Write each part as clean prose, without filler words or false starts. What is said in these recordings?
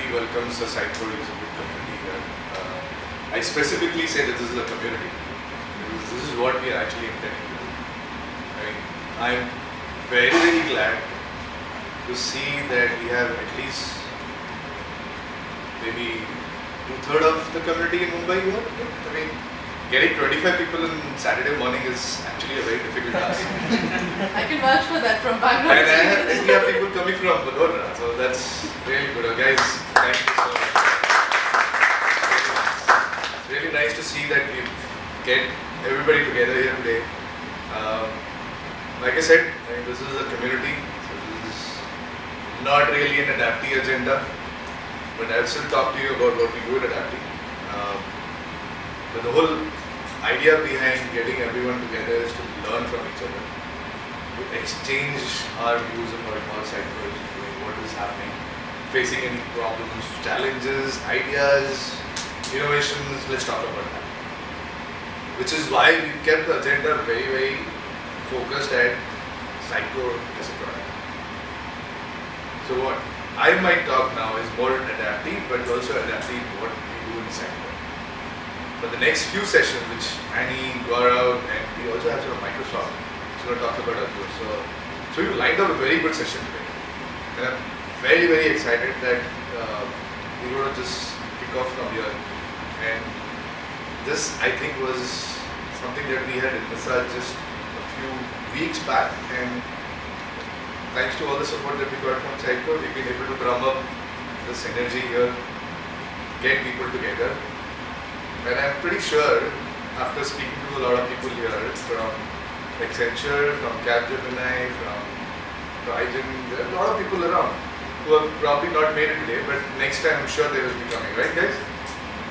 everybody welcomes the Sitecore user community here. I specifically say that this is a community. This is what we are actually intending to do. I mean, I'm very, very glad to see that we have at least maybe 2/3 of the community in Mumbai here. I mean, getting 25 people on Saturday morning is actually a very difficult task. I can vouch for that from Bangalore. And we have people coming from Vadodara, so that's really good. Guys, thank you so much. It's really nice to see that we get everybody together here today. Like I said, this is a community, so this is not really an Adapty agenda, but I'll still talk to you about what we do at Adapty. But the whole idea behind getting everyone together is to learn from each other, to exchange our views about how Sitecore is doing, what is happening, facing any problems, challenges, ideas, innovations. Let's talk about that. Which is why we've kept the agenda very, very focused at Sitecore as a product. So what I might talk now is more Adapty, but also Adapty what we do in Sitecore. But the next few sessions, which Annie, Gaurav, and we also have sort of Microsoft, so we'll talk about Azure. So you lined up a very good session today. And I'm very, very excited that we're going to just kick off from here. And this, I think, was something that we had envisaged just a few weeks back. And thanks to all the support that we got from Sitecore, we've been able to drum up this energy here, get people together. And I'm pretty sure, after speaking to a lot of people here from Accenture, from Capgemini, from Trigen, there are a lot of people around who have probably not made it today, but next time I'm sure they will be coming, right guys?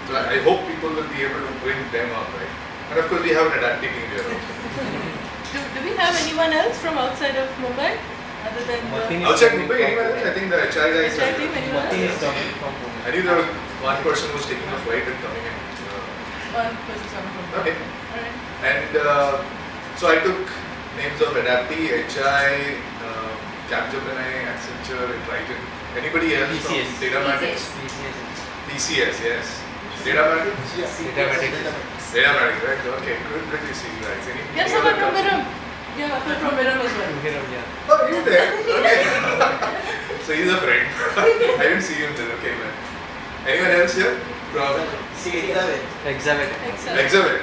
So I hope people will be able to bring them up, right? And of course we have an Adapty team here also. Do we have anyone else from outside of Mumbai? Other than outside Mumbai, anyone else? I think the HR guys HR team, anyone else? I think there was one person who was taking a flight and coming in. One person coming from Mumbai. Okay. Alright. And so I took names of Adapty, HI, Capgemini, Accenture, and Trigen. Anybody else TCS. from Datamatics? TCS, yes. Datamatics? Yes. Datamatics. Datamatics, right? Okay, good to see you guys. We have someone from Miram. We have Akhil from Miram as well. Yeah. Oh, you there? Okay. So he's a friend. I didn't see him there. Okay, man. Anyone else here? From Examine. Examine.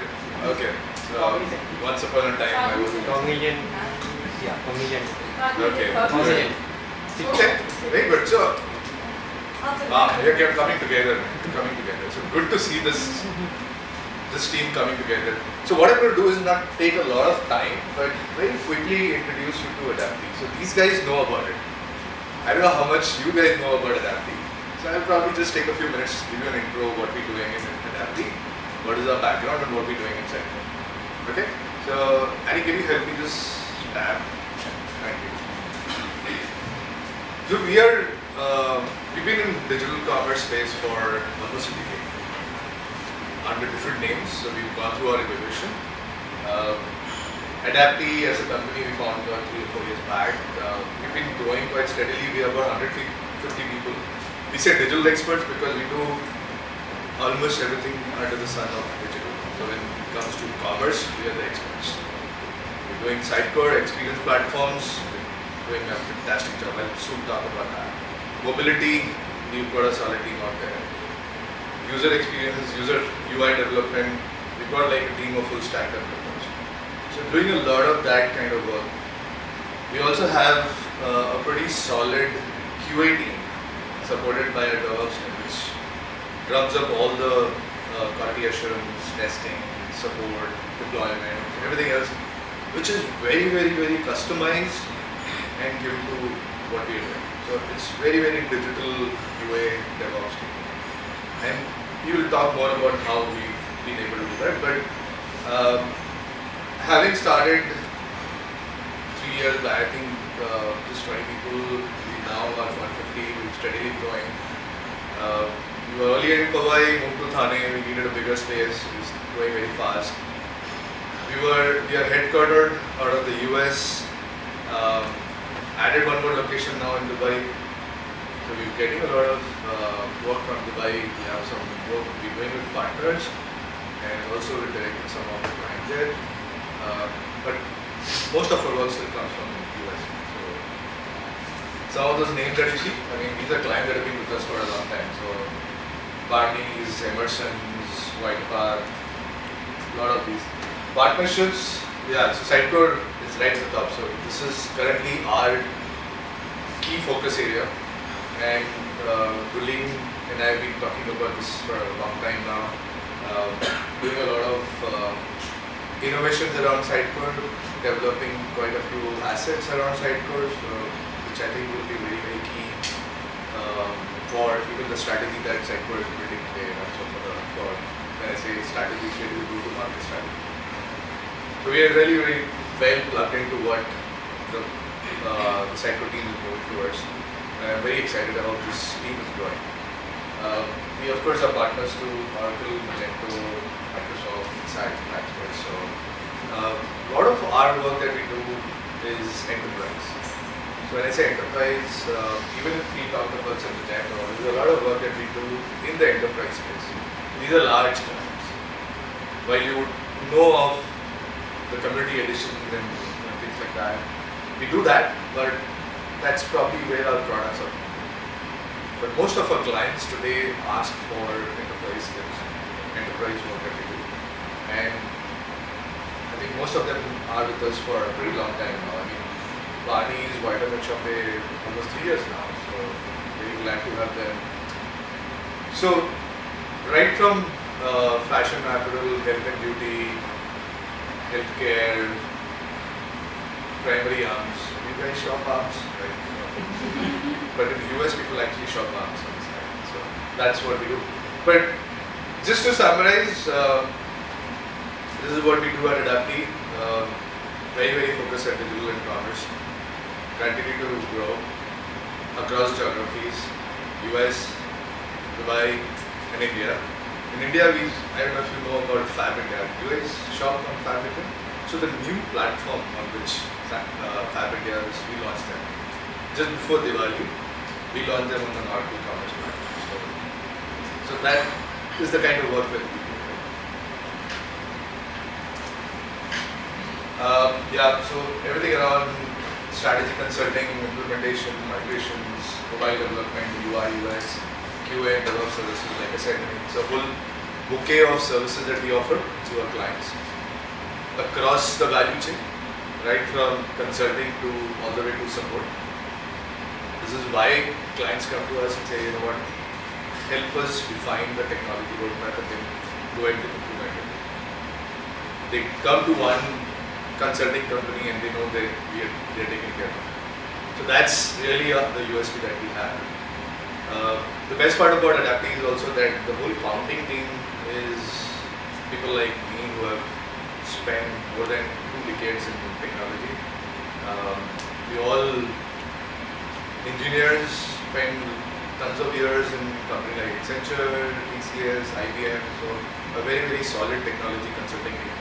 Okay. So once upon a time I was. Cognizant. Yeah, Cognizant. Okay. Cognizant. Okay. Very good. So we're coming together. Coming together. So good to see this team coming together. So what I'm going to do is not take a lot of time, but very quickly introduce you to Adapty. So these guys know about it. I don't know how much you guys know about Adapty. So I'll probably just take a few minutes to give you an intro of what we're doing in Adapty, what is our background and what we're doing inside. Okay? So Annie, can you help me just tab? Thank you. So we've been in digital commerce space for almost a decade under different names. So we've gone through our evolution. Adapty as a company we founded about 3 or 4 years back. We've been growing quite steadily. We have about 150 people. We say digital experts because we do almost everything under the sun of digital. So when it comes to commerce, we are the experts. We're doing Sitecore, experience platforms, we're doing a fantastic job. I'll soon talk about that. Mobility, we've got a solid team out there. User experience, user UI development, we've got like a team of full stack developers. So doing a lot of that kind of work. We also have a pretty solid QA team supported by a DevOps team which drums up all the quality assurance, testing, support, deployment, everything else, which is very, very, very customized and given to what we are doing. So it's very, very digital QA DevOps team. And we will talk more about how we've been able to do that. But having started 3 years back, I think just 20 people, we now are 150, we're steadily growing. We were earlier in Powai, moved to Thane, we needed a bigger space, it's growing very fast. We are headquartered out of the US, added one more location now in Dubai. So we're getting a lot of work from Dubai. We have some work we're doing with partners and also we're directing some of the clients there. But most of our work still comes from US. So some of those names that you see, I mean, these are clients that have been with us for a long time. So Barney's, Emerson's, White Park, a lot of these partnerships. Yeah, so Sitecore is right at the top. So this is currently our key focus area, and Gulin and I have been talking about this for a long time now. Doing a lot of innovations around Sitecore, developing quite a few assets around Sitecore, so which I think will be very, very key for even the strategy that Sitecore is building today. So for when I say strategy, it's really the go-to-market strategy. So we are really, really well plugged into what the Sitecore team is moving towards. And I'm very excited about this team is growing. We of course are partners to Oracle, Magento, Microsoft, Site, Sitecore. So a lot of our work that we do is enterprise. So when I say enterprise, even if we talk about some Magento, there's a lot of work that we do in the enterprise space. These are large clients. While you would know of the community editions and things like that, we do that, but that's probably where our products are. But most of our clients today ask for enterprise skills, enterprise work that we do. And I think most of them are with us for a very long time now. I mean, Barney's, Vitamin Chope, almost 3 years now, so very glad to have them. So, right from fashion, apparel, health and beauty, healthcare, primary arms. You guys shop arms, right? But in the US, people actually shop arms on the side. So that's what we do. But just to summarize, this is what we do at Adapty. Very, very focused on digital and commerce. Continue to grow across geographies, US, Dubai, and India. In India, I don't know if you know about Fab India. You guys shop on Fab India? So the new platform on which Fab India is, we launched them. Just before Diwali, we launched them on an Oracle Commerce platform. So that is the kind of work that we do. Yeah, so everything around strategy consulting, implementation, migrations, mobile development, UI, UX, QA and DevOps services, like I said, it's a whole bouquet of services that we offer to our clients across the value chain, right from consulting to all the way to support. This is why clients come to us and say, you know what, help us define the technology roadmap and then go ahead and implement it. They come to one consulting company and they know that they're taken care of. So that's really the USP that we have. The best part about Adapty is also that the whole founding team is people like me who have spent more than 2 decades in technology. We all engineers spend tons of years in companies like Accenture, TCS, IBM, so a very, very solid technology consulting team.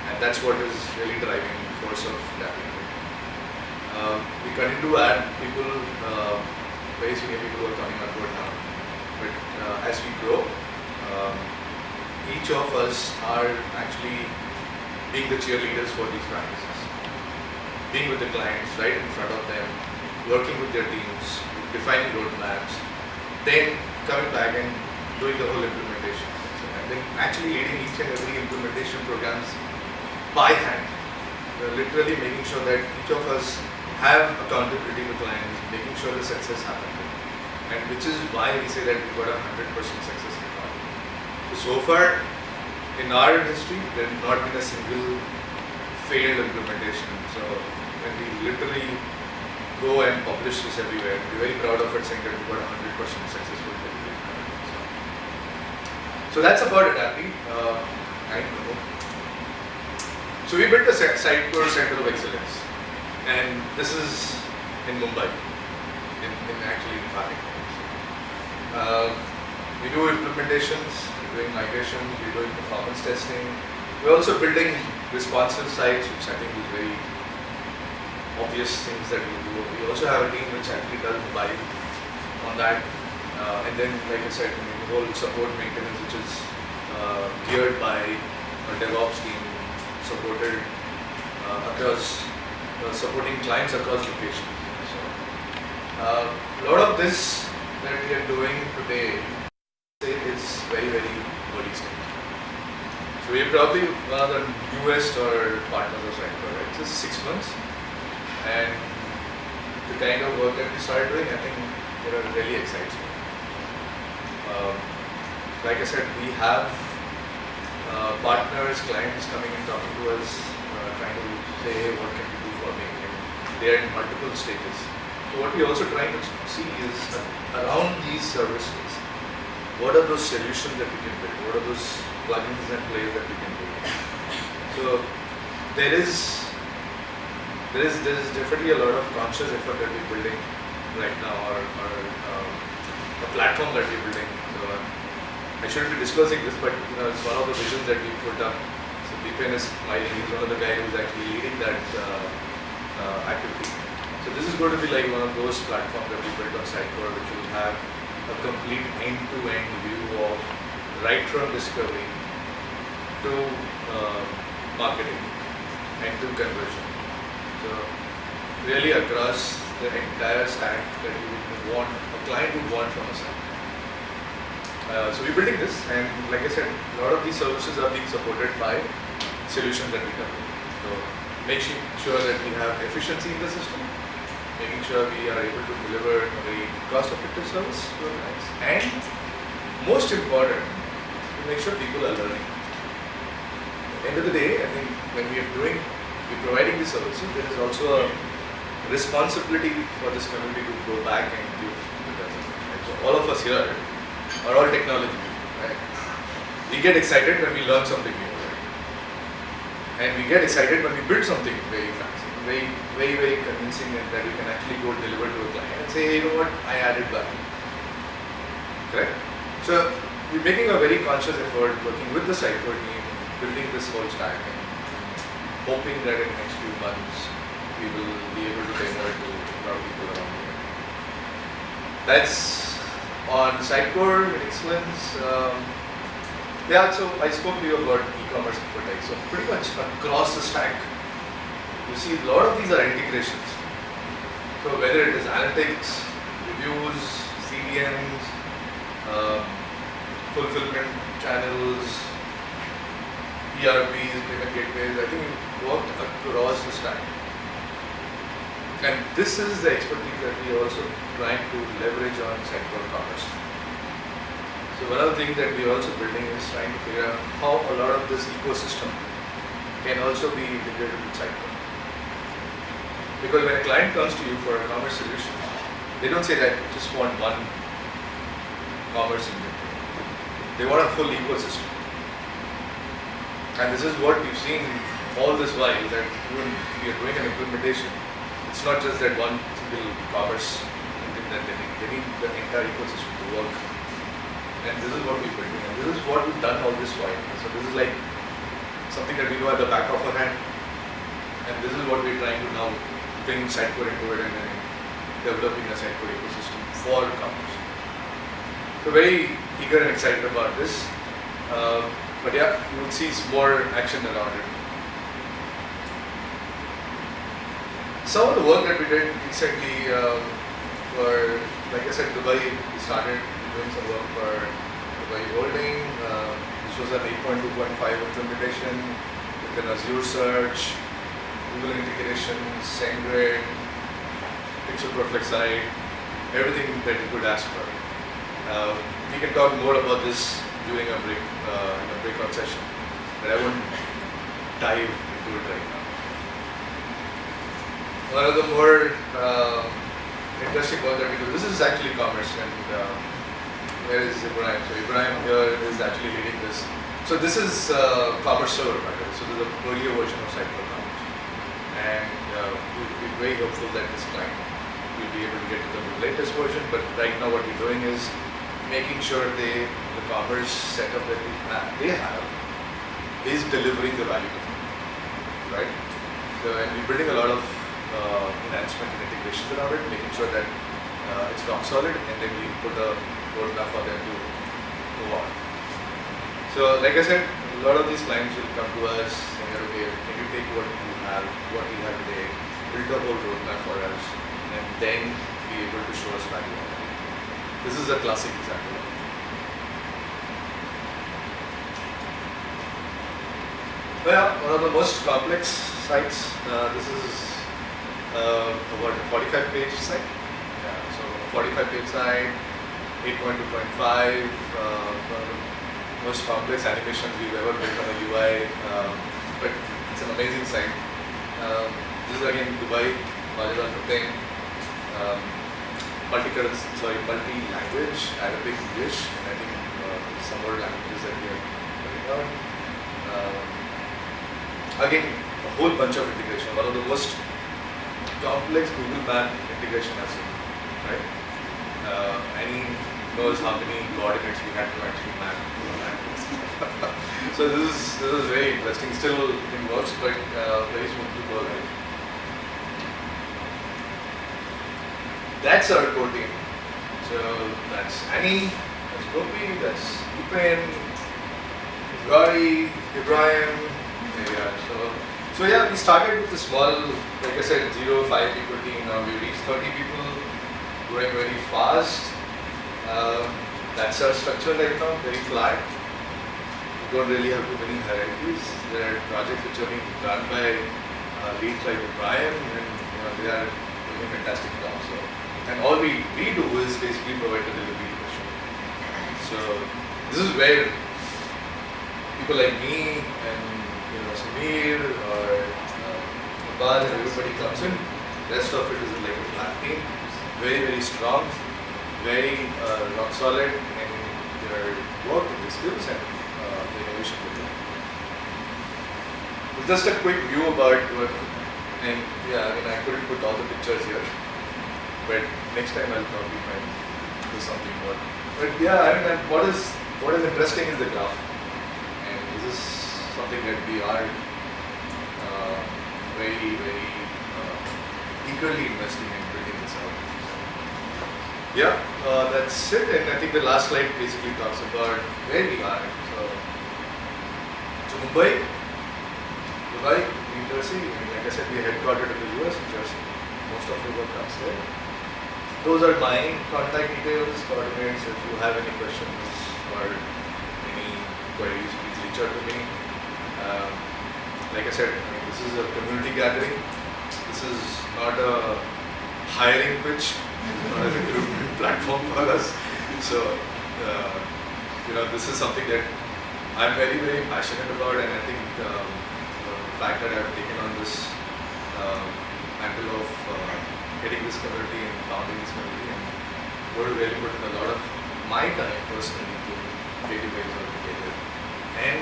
And that's what is really driving the force of Adapty. We continue to add people, very senior people who are coming on board now. But as we grow, each of us are actually being the cheerleaders for these practices. Being with the clients, right in front of them, working with their teams, defining roadmaps, then coming back and doing the whole implementation. And then actually leading each and every implementation programs by hand. We're literally making sure that each of us have accountability with clients, making sure the success happens. And which is why we say that we've got a 100% success rate. So far, in our history, there has not been a single failed implementation. So when we literally go and publish this everywhere, we're very proud of it, saying that we've got a 100% successful delivery. So that's about Adapty. So we built a Sitecore Center of Excellence, and this is in Mumbai, actually in Thane. We do implementations, we're doing migrations, we're doing performance testing. We're also building responsive sites, which I think is very obvious things that we do. We also have a team which actually does mobile on that. And then, like I said, the whole support maintenance, which is geared by a DevOps team, supported across supporting clients across locations. So, a lot of this that we are doing today is very, very early stage. So we are probably one of the newest or partners of Sitecore, right? Just 6 months, and the kind of work that we started doing, I think, really excites me. Like I said, we have partners, clients coming and talking to us, trying to say, hey, what can you do for me? And they are in multiple stages. So what we're also trying to see is around these services, what are those solutions that we can build? What are those plugins and plays that we can do? So there is definitely a lot of conscious effort that we're building right now, or a platform that we're building. So I shouldn't be disclosing this, but it's one of the visions that we put up. So Deepen is smiling. He's one of the guys who's actually leading that activity. So this is going to be like one of those platforms that we built on Sitecore, which will have a complete end-to-end view of right from discovery to marketing and to conversion. So really across the entire stack that you would want, a client would want from a site. So we're building this, and like I said, a lot of these services are being supported by solutions that we develop. So making sure that we have efficiency in the system, making sure we are able to deliver a very cost-effective service to our clients, and most important, to make sure people are learning. At the end of the day, I think when we're providing these services, there is also a responsibility for this community to go back and give the results. Right? So all of us here are all technology people, right? We get excited when we learn something new, right? And we get excited when we build something very fancy, very convincing, and that you can actually go deliver to a client and say, hey, you know what, I added value. Correct? So we're making a very conscious effort working with the Sitecore team, building this whole stack, and hoping that in the next few months we will be able to demo it to a lot of people around here. That's on Sitecore excellence. Yeah, so I spoke to you about e-commerce expertise. So pretty much across the stack, you see a lot of these are integrations. So whether it is analytics, reviews, CDNs, fulfillment channels, ERPs, payment gateways, I think we worked across the stack. And this is the expertise that we are also trying to leverage on Sitecore Commerce. So one of the things that we are also building is trying to figure out how a lot of this ecosystem can also be integrated with Sitecore. Because when a client comes to you for a commerce solution, they don't say that just want one commerce engine. They want a full ecosystem. And this is what we've seen all this while, that even if we are doing an implementation, it's not just that one single commerce engine that they need the entire ecosystem to work. And this is what we're building, and this is what we've done all this while. So this is like something that we know at the back of our hand, and this is what we're trying to now bring Sitecore into it, and then developing a Sitecore ecosystem for commerce. So very eager and excited about this. But yeah, you will see more action around it. Some of the work that we did recently were, like I said, Dubai. We started doing some work for Dubai Holding. This was an 8.2.5 implementation with an Azure search, Google integration, SendGrid, Pixel Perfect site, everything that you could ask for. We can talk more about this during a break, in a breakout session, but I won't dive into it right now. One of the more interesting work that we do, this is actually commerce, and where is Ibrahim? So Ibrahim here is actually leading this. So this is Commerce Server, by the way. So this is the earlier version of Sitecore Commerce, and we're very hopeful that this client will be able to get to the latest version. But right now, what we're doing is making sure the commerce setup that they have is delivering the value to them, right? So, and we're building a lot of enhancement and integrations around it, making sure that it's rock solid, and then we put a roadmap for them to move on. So like I said, a lot of these clients will come to us saying, okay, can you take what we have today, build a whole roadmap for us, and then be able to show us value. This is a classic example. Well, one of the most complex sites. This is about a 45-page site. Yeah, so 45-page site, 8.2.5. Most complex animations we've ever built on a UI, but it's an amazing site. This is again Dubai, Bajaj Al-Fateh, multi-language, Arabic, English, and I think some more languages that we are putting out. Again, a whole bunch of integration. One of the most complex Google Map integration I've seen, right? Any knows how many coordinates we had to actually map. So this is very interesting. Still in works, but very smooth to go live. That's our core team. So that's Annie, that's Gopi, that's Upen, Gauri, Ibrahim. Yeah. So yeah, we started with a small, like I said, 0-5 people team. Now we reached 30 people, growing very fast. That's our structure right now, very flat. We don't really have too many hierarchies. There are projects which are being run by leads like Brian, and they are doing a fantastic job. So, and all we do is basically provide the delivery leadership. So this is where people like me and Samir or Abbas and everybody comes in. Rest of it is like a flat team, very strong, very rock solid in their work and their skills and the innovation they do. Just a quick view about what, and yeah, I mean I couldn't put all the pictures here, but next time I'll probably try and do something more. But yeah, I mean what is interesting is the graph, and this is something that we are very eagerly investing in building this out. Yeah, that's it. And I think the last slide basically talks about where we are. So Mumbai, Dubai, New Jersey. I mean, like I said, we are headquartered in the US, New Jersey. Most of the work comes there. Those are my contact details, coordinates. If you have any questions or any queries, please reach out to me. Like I said, I mean, this is a community gathering. This is not a hiring pitch, not a recruitment platform for us. So, this is something that I'm very passionate about, and I think the fact that I've taken on this mantle of getting this community and founding this community, and going to really put in a lot of my time personally to get you guys all together, and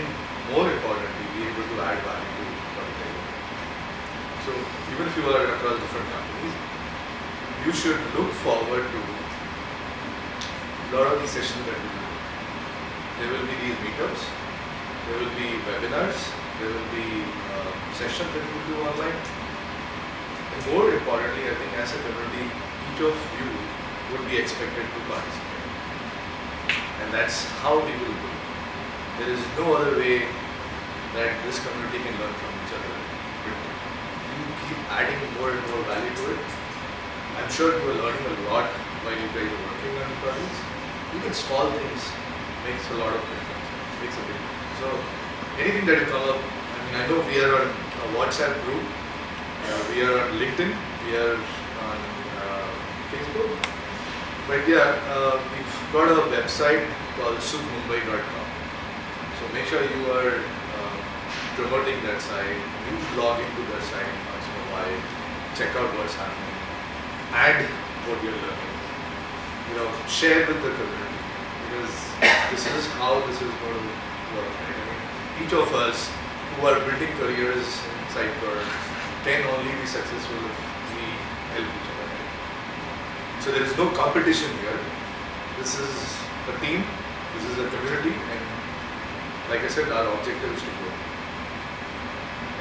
more importantly, be able to add value to what you do. So even if you are across different companies, you should look forward to a lot of these sessions that we do. There will be these meetups, there will be webinars, there will be sessions that we do online. And more importantly, I think as a community, each of you would be expected to participate. And that's how we will do it. There is no other way that this community can learn from each other. You keep adding more and more value to it. I'm sure you are learning a lot while you guys are working on projects. Even small things makes a lot of difference. Makes a big difference. So anything that will come up, I mean, I know we are on a WhatsApp group, we are on LinkedIn, we are on Facebook. But yeah, we've got a website called SUGMumbai.com. So make sure you are promoting that site, you log into that site once in a while, check out what's happening, add what you're learning, share with the community, because this is how this is going to work. Right? I mean, each of us who are building careers in Sitecore can only be successful if we help each other. Right? So there is no competition here. This is a team, this is a community, and like I said, our objective is to grow.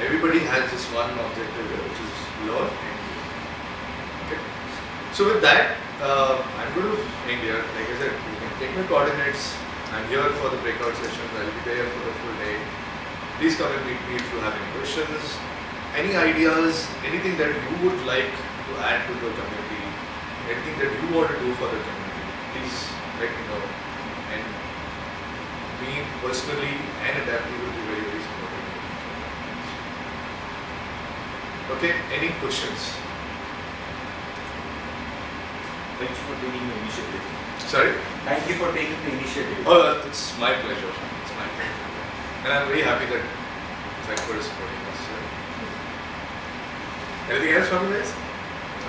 Everybody has this one objective here, which is learn and grow. Okay. So with that, I'm going to end here. Like I said, you can take my coordinates. I'm here for the breakout sessions. I'll be there for the full day. Please come and meet me if you have any questions, any ideas, anything that you would like to add to the community, anything that you want to do for the community. Please let me know. And me personally and Adapty will be very, very supportive. Okay, any questions? Thank you for taking the initiative. Sorry? Thank you for taking the initiative. Oh, it's my pleasure. It's my pleasure. And I'm very happy that Sitecore is supporting us. Anything else from you guys?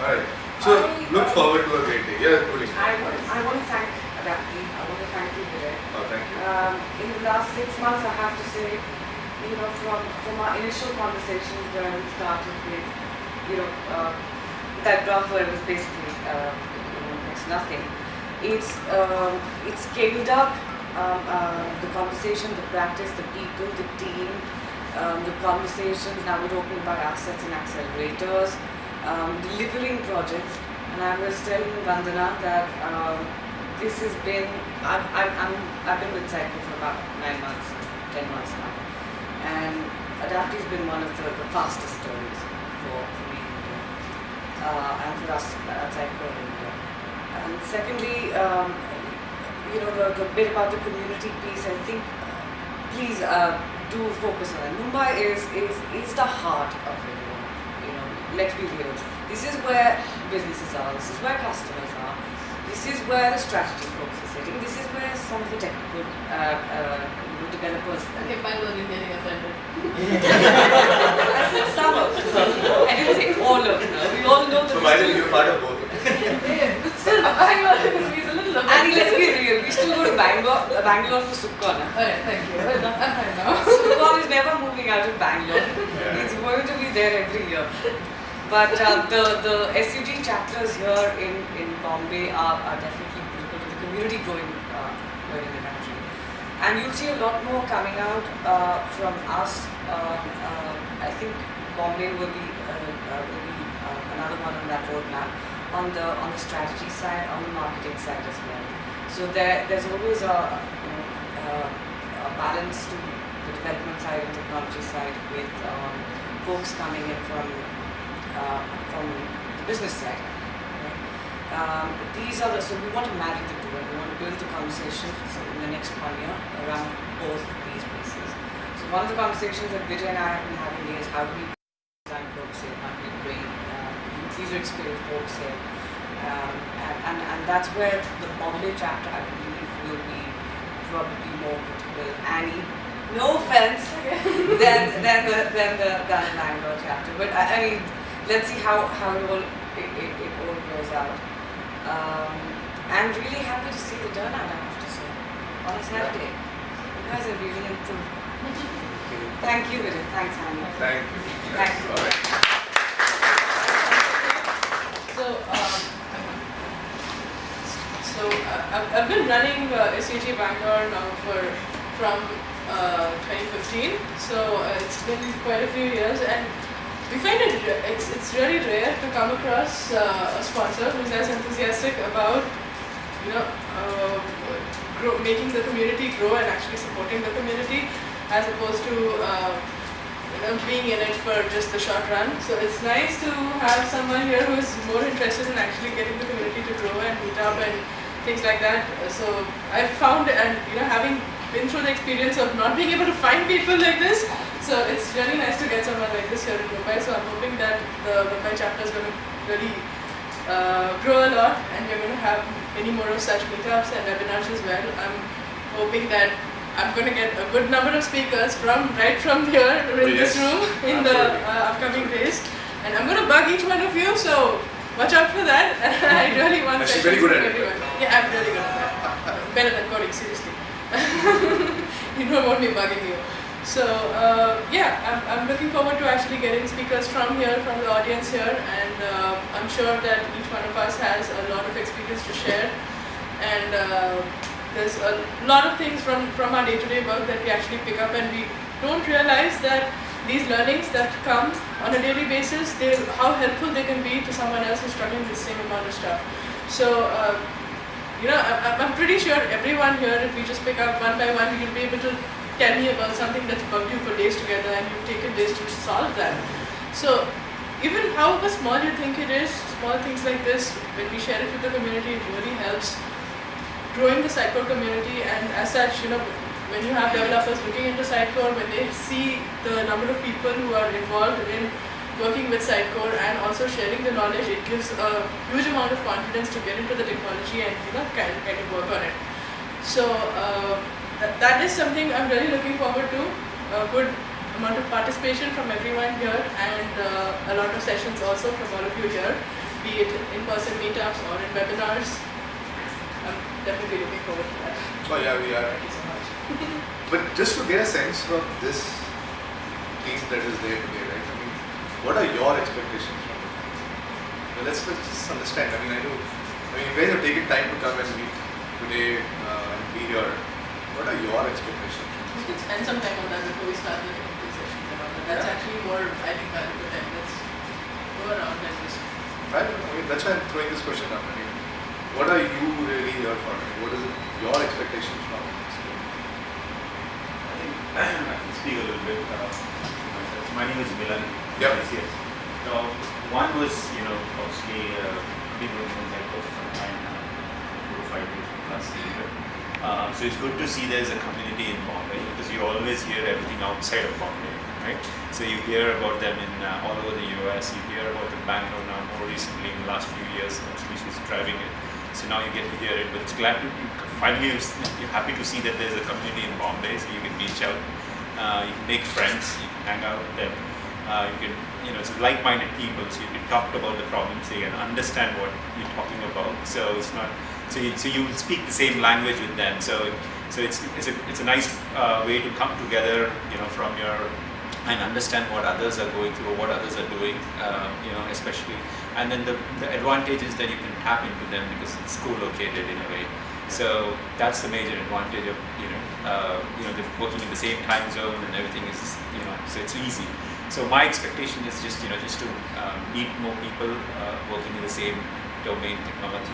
Alright. So, look forward to a great day. Yeah, please. I want to thank Adapty. I want to thank you today. Oh, thank you. In the last 6 months, I have to say, you know, from our initial conversations where we started with, you know, that graph where it was basically, next to nothing. It's scaled up. The conversation, the practice, the people, the team, the conversations. Now we're talking about assets and accelerators, delivering projects. And I was telling Vandana that this has been. I've been with Sitecore for about 9 months, 10 months now, and Adapty has been one of the fastest stories for me and for us at Sitecore in India. And secondly, you know, the bit about the community piece, I think, please do focus on it. Mumbai is the heart of it. You know, let's be real. This is where businesses are. This is where customers are. This is where the strategy folks are sitting. This is where some of the technical developers. Okay, Bangalore is getting offended. I said some of them. I didn't say all of them. We all know that. So why did you part of both? Yeah, but still, Bangalore is a little offended. And let's be real, we still go to Bangalore for SUG. Alright, thank you. I'm fine now. SUG is never moving out of Bangalore. It's going to be there every year. But the SUG chapters here in Bombay are definitely critical to the community growing here in the country. And you'll see a lot more coming out from us. I think Bombay will be another one on that roadmap. On the strategy side, on the marketing side as well. So there's always a balance to the development side and technology side with folks coming in from the business side. Right? So we want to marry the two, and we want to build the conversation in the next 1 year around both these pieces. So one of the conversations that Vijay and I have been having is how do we design folks in, how do we bring user experience folks in, and that's where the Bombay chapter, I believe, will be probably more critical. Annie, no offense, than the Bangalore chapter. But I mean, let's see how it all goes out. I'm really happy to see the turnout, I have to say, on a Saturday. You guys are really improved. Thank you, Vijay. Thanks, Annie. Thank you. Thank you. All right. So I've been running SUG Bangalore now from 2015. So it's been quite a few years, and we find it's really rare to come across a sponsor who's as enthusiastic about making the community grow and actually supporting the community, as opposed to being in it for just the short run. So it's nice to have someone here who is more interested in actually getting the community to grow and meet up and things like that. So I've found, and having been through the experience of not being able to find people like this, so it's really nice to get someone like this here in Mumbai. So I'm hoping that the Mumbai chapter is going to really grow a lot, and we're going to have many more of such meetups and webinars as well. I'm hoping that I'm going to get a good number of speakers right from here in this room in the upcoming days, and I'm going to bug each one of you. So watch out for that. I really want she's very good at it. Yeah, I'm really good at that. Better than coding, seriously. You don't want me bugging you. So yeah, I'm looking forward to actually getting speakers from here, from the audience here, and I'm sure that each one of us has a lot of experience to share, and there's a lot of things from our day-to-day work that we actually pick up, and we don't realize that these learnings that come on a daily basis, how helpful they can be to someone else who's struggling with the same amount of stuff. So, I'm pretty sure everyone here, if we just pick up one by one, you'll be able to tell me about something that's bugged you for days together and you've taken days to solve that. So, even however small you think it is, small things like this, when we share it with the community, it really helps growing the Sitecore community. And as such, when you have developers looking into Sitecore, when they see the number of people who are involved in working with Sitecore and also sharing the knowledge, it gives a huge amount of confidence to get into the technology and kind of work on it. So that is something I'm really looking forward to. A good amount of participation from everyone here and a lot of sessions also from all of you here, be it in-person meetups or in webinars. I'm definitely looking forward to that. Oh yeah, we are. Thank you so much. But just to get a sense from this team that is there today, right? I mean, what are your expectations from it? Well, let's just understand. I mean, you guys have taken time to come and meet today and be here. What are your expectations? We could spend some time on that before we start the technical sessions and all that. That's actually more, I think, valuable time. Let's go around and just. Right? I mean, that's why I'm throwing this question up. I mean, what are you really here for? What is your expectations from this? I can speak a little bit. My name is Milan. Yeah. Yes. So one was, obviously, been working on Sitecore for some time now, 4 or 5 years plus. So it's good to see there's a community in Bombay because you always hear everything outside of Bombay, right? So you hear about them in all over the US. You hear about them in Bangalore now more recently in the last few years. Actually, she's driving it. So now you get to hear it, but it's glad to finally you're happy to see that there's a community in Bombay, so you can reach out, you can make friends, you can hang out with them, you can, it's like-minded people, so you can talk about the problems, so you can understand what you're talking about. So it's not, so you speak the same language with them. So it's a nice way to come together, from your and understand what others are going through, what others are doing, especially. And then the advantage is that you can tap into them because it's co-located in a way. So that's the major advantage of they're working in the same time zone and everything is so it's easy. So my expectation is just to meet more people working in the same domain technology,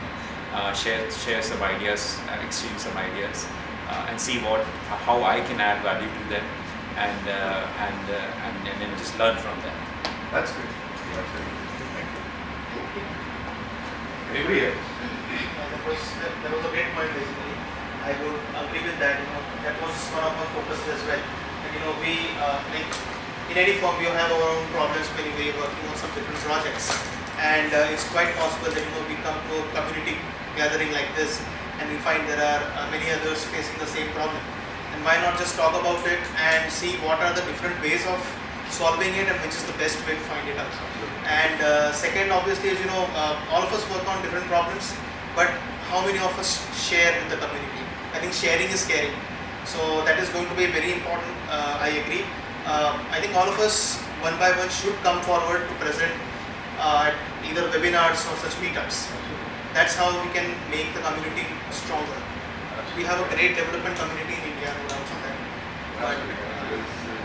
share some ideas, exchange some ideas, and see how I can add value to them, and then just learn from them. That's good. That's good. Thank you. Anybody else? That was a great point basically. I would agree with that. That was one of our focuses as well. And we like in any firm we have our own problems when we're working on some different projects. And it's quite possible that we come to a community gathering like this and we find there are many others facing the same problem. And why not just talk about it and see what are the different ways of solving it and which is the best way to find it out. And second, obviously, is all of us work on different problems, but how many of us share with the community? I think sharing is caring. So that is going to be very important. I agree. I think all of us one by one should come forward to present at either webinars or such meetups. That's how we can make the community stronger. We have a great development community in India, no doubt on that.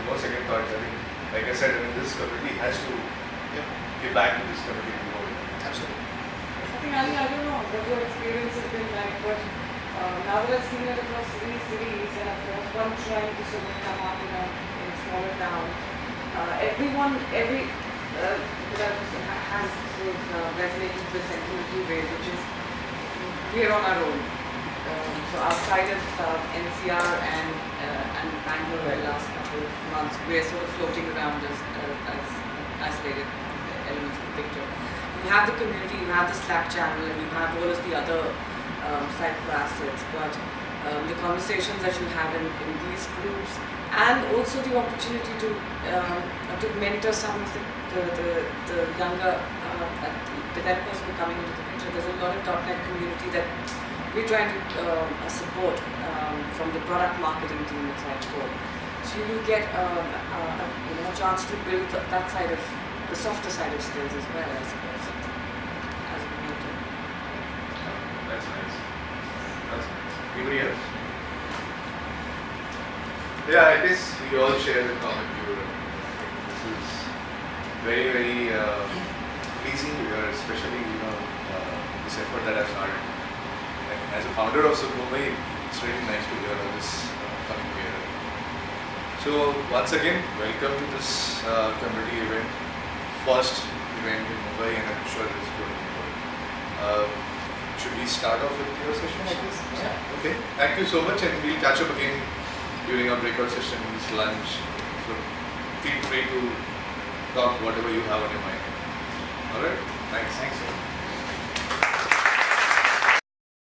No second thoughts. I think, like I said, this community has to give back to this community. Absolutely. I think, Ali, I don't know what your experience has been like, but now that I've seen it across three cities, and of course one trying to sort of come up in a smaller town, everyone has sort of resonated with the sentimental way, which is we're on our own. So outside of NCR and Bangalore the last couple of months, we're sort of floating around as isolated elements of the picture. You have the community, you have the Slack channel, and you have all of the other Sitecore assets, but the conversations that you have in these groups, and also the opportunity to mentor some of the younger developers who are coming into the picture. There's a lot of .NET community that we're trying to support from the product marketing team at Sitecore. So you will get a chance to build that side of the softer side of skills as well, I suppose, as a community. That's nice. That's nice. Anybody else? Yeah, I guess we all share the common view. very, very pleasing to hear, especially this effort that I've started. And as a founder of SUG Mumbai, it's really nice to hear all this coming together. So once again, welcome to this community event, first event in Mumbai, and I'm sure it's going to be good. Should we start off with your session, I guess? Yeah. Okay. Thank you so much, and we'll catch up again during our breakout sessions, lunch. So feel free to talk whatever you have on your mind. All right. Thanks. Thanks.